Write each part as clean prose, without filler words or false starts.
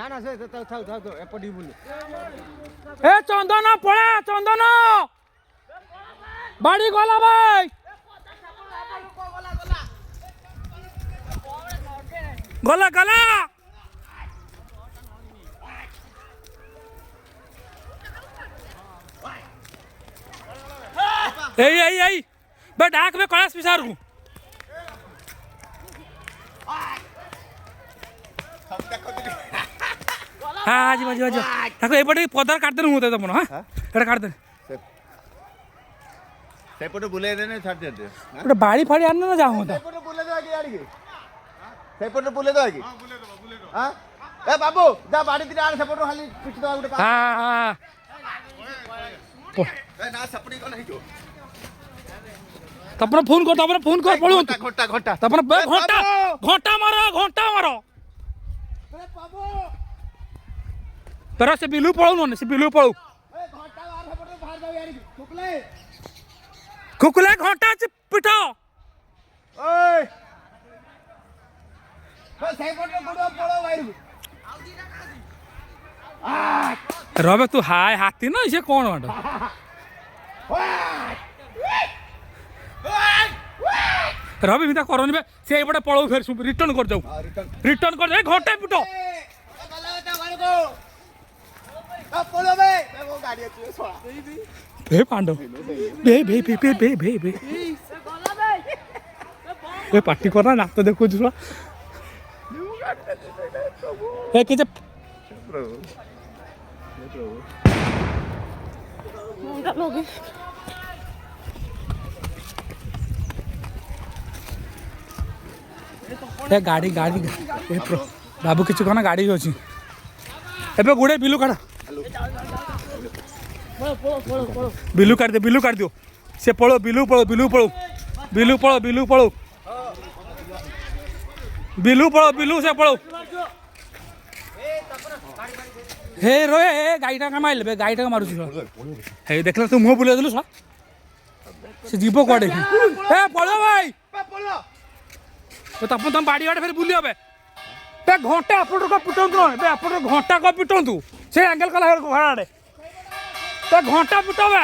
ना ना से थाउ थाउ थाउ एपटी बुले ए चंदन पळा चंदन बाड़ी गला भाई गला गला ए बे डाक बे कलास पिसार को हाँ जी बाजी बाजी ताको एपटे पदर काट देनु होते तपन हां एटा काट दे सेपटे बुले देने छाड़ दे एटा बाड़ी फाड़ी आन ना जाऊ होता सेपटे बुले दो आगे यार के सेपटे बुले दो आगे हां बुले दो हां ए बाबू जा बाड़ी तीन आन सेपटे खाली पिछ दो गुटे हां हां ए ना सपड़ी को नहीं जो तपन फोन कर पळू घोटा घोटा तपन घोटा मारो ए बाबू तेरा से बिलू पळू न से बिलू पळू ए घोटा बाहर सेपटे बाहर जाओ यार खुकले घोटा से पिटो ओए बस सेपटे गुडो पळो बाहर रबे तू हाय हाथी ना इसे कौन बाटो रवि मिता करनी बे से एपटे पळो फेर रिटर्न कर जाऊ रिटर्न कर जाए घोटा पिटो बे पांडव बे ए पार्टी करना ना तो देखो जुला ए के ए गाड़ी ए बाबू किसी कहना गाड़ी अच्छी एबे गुड़े बिलू काढ़ बिलू काट दियो से पड़ो बिलू से पड़ो हे रोए ए गाईटा का माइल बे गाईटा का मारू हे देखला तू मुंह बुले देलु से जीवो कोडे ए पळो भाई तो तम बाड़ी आड़े फिर बुली बे बे घंटा अपन को पिटंतु बे अपन घंटा को पिटंतु से एंगल कला घर आड़े बे घंटा पिटो बे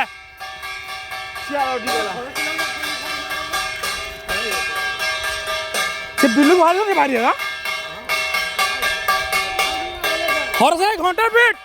से बिल्लू भालो के मारिएगा हर से घंटा पीट